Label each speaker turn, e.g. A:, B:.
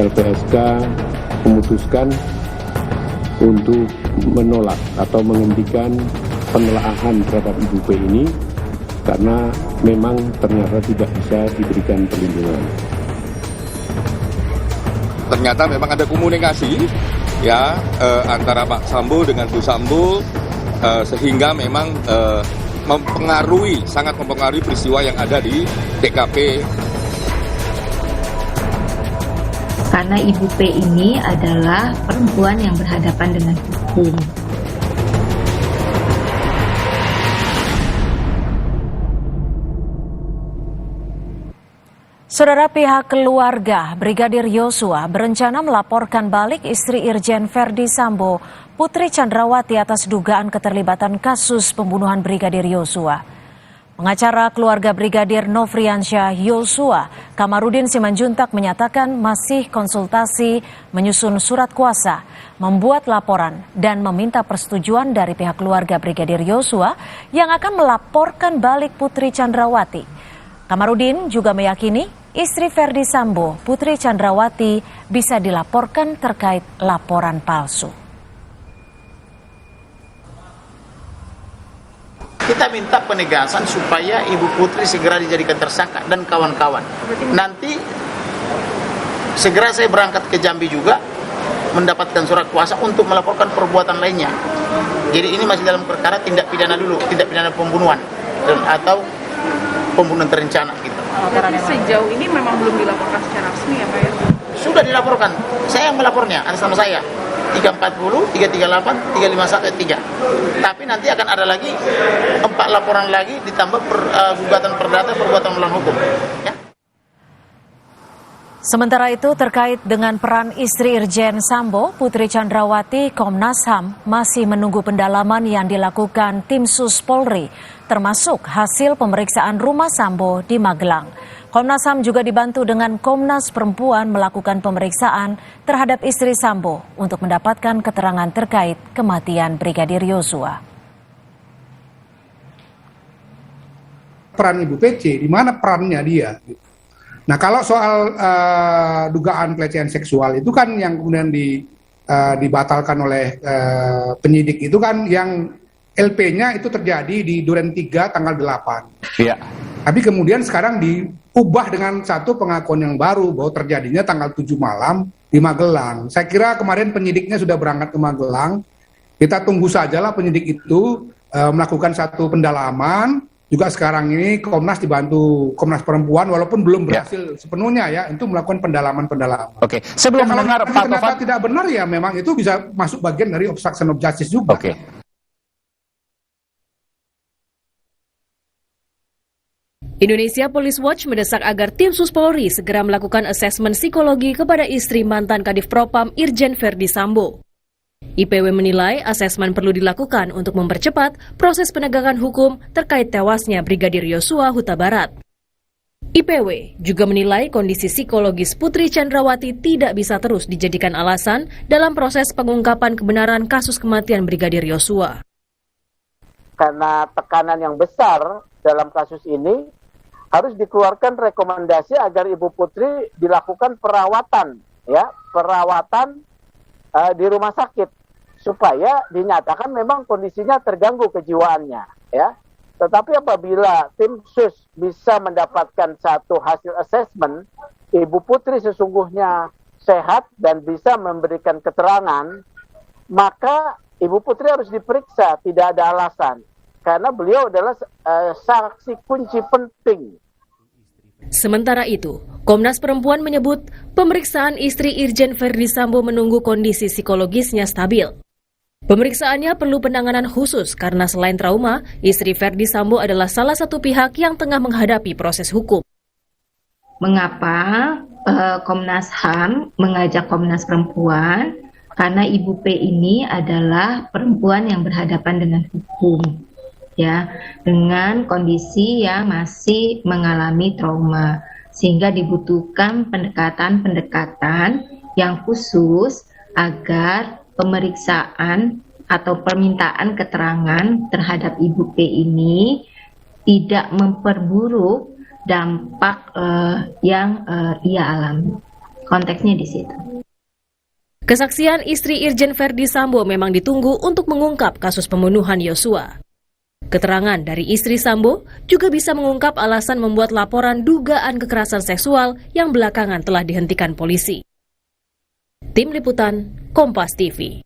A: LPSK memutuskan untuk menolak atau menghentikan penelaahan terhadap Ibu P ini karena memang ternyata tidak bisa diberikan perlindungan.
B: Ternyata memang ada komunikasi ya antara Pak Sambo dengan Bu Sambo sehingga memang sangat mempengaruhi peristiwa yang ada di TKP.
C: Karena Ibu P ini adalah perempuan yang berhadapan dengan hukum.
D: Saudara, pihak keluarga Brigadir Yosua berencana melaporkan balik istri Irjen Verdi Sambo, Putri Chandrawati, atas dugaan keterlibatan kasus pembunuhan Brigadir Yosua. Pengacara keluarga Brigadir Nofriansyah Yosua, Kamarudin Simanjuntak, menyatakan masih konsultasi menyusun surat kuasa, membuat laporan, dan meminta persetujuan dari pihak keluarga Brigadir Yosua yang akan melaporkan balik Putri Chandrawati. Kamarudin juga meyakini istri Verdi Sambo, Putri Chandrawati, bisa dilaporkan terkait laporan palsu.
E: Kita minta penegasan supaya Ibu Putri segera dijadikan tersangka dan kawan-kawan. Nanti segera saya berangkat ke Jambi juga mendapatkan surat kuasa untuk melaporkan perbuatan lainnya. Jadi ini masih dalam perkara tindak pidana dulu, tindak pidana pembunuhan atau pembunuhan terencana gitu.
F: Tapi sejauh ini memang belum dilaporkan secara resmi ya Pak ya?
E: Sudah dilaporkan, saya yang melapornya, ada sama saya 340, 338, 351, 3. Tapi nanti akan ada lagi 4 laporan lagi ditambah gugatan perdata perbuatan melawan hukum ya.
D: Sementara itu, terkait dengan peran istri Irjen Sambo, Putri Chandrawati, Komnas HAM masih menunggu pendalaman yang dilakukan tim Sus Polri, termasuk hasil pemeriksaan rumah Sambo di Magelang. Komnas HAM juga dibantu dengan Komnas Perempuan melakukan pemeriksaan terhadap istri Sambo untuk mendapatkan keterangan terkait kematian Brigadir Yosua.
G: Peran Ibu PC, di mana perannya dia? Nah, kalau soal dugaan pelecehan seksual itu kan yang kemudian dibatalkan oleh penyidik itu kan yang LP-nya itu terjadi di Duren 3 tanggal 8.
H: Iya.
G: Tapi kemudian sekarang diubah dengan satu pengakuan yang baru bahwa terjadinya tanggal 7 malam di Magelang. Saya kira kemarin penyidiknya sudah berangkat ke Magelang. Kita tunggu sajalah penyidik itu melakukan satu pendalaman. Juga sekarang ini Komnas dibantu Komnas Perempuan walaupun belum berhasil sepenuhnya ya untuk melakukan pendalaman.
H: Oke, sebelum mendengar Pak
G: Tovan tidak benar ya memang itu bisa masuk bagian dari obstruction of justice juga.
H: Oke.
I: Indonesia Police Watch mendesak agar tim Sus Polri segera melakukan asesmen psikologi kepada istri mantan Kadif Propam Irjen Verdi Sambo. IPW menilai asesmen perlu dilakukan untuk mempercepat proses penegakan hukum terkait tewasnya Brigadir Yosua Huta Barat. IPW juga menilai kondisi psikologis Putri Chandrawati tidak bisa terus dijadikan alasan dalam proses pengungkapan kebenaran kasus kematian Brigadir Yosua.
J: Karena tekanan yang besar dalam kasus ini, harus dikeluarkan rekomendasi agar Ibu Putri dilakukan perawatan di rumah sakit supaya dinyatakan memang kondisinya terganggu kejiwaannya ya. Tetapi apabila tim Sus bisa mendapatkan satu hasil assessment, Ibu Putri sesungguhnya sehat dan bisa memberikan keterangan, maka Ibu Putri harus diperiksa, tidak ada alasan karena beliau adalah saksi kunci penting.
I: Sementara itu, Komnas Perempuan menyebut pemeriksaan istri Irjen Verdi Sambo menunggu kondisi psikologisnya stabil. Pemeriksaannya perlu penanganan khusus karena selain trauma, istri Verdi Sambo adalah salah satu pihak yang tengah menghadapi proses hukum.
C: Mengapa Komnas HAM mengajak Komnas Perempuan? Karena Ibu P ini adalah perempuan yang berhadapan dengan hukum. Ya, dengan kondisi yang masih mengalami trauma, sehingga dibutuhkan pendekatan yang khusus agar pemeriksaan atau permintaan keterangan terhadap Ibu P ini tidak memperburuk dampak yang ia alami. Konteksnya di situ.
I: Kesaksian istri Irjen Verdi Sambo memang ditunggu untuk mengungkap kasus pembunuhan Yosua. Keterangan dari istri Sambo juga bisa mengungkap alasan membuat laporan dugaan kekerasan seksual yang belakangan telah dihentikan polisi. Tim Liputan, Kompas TV.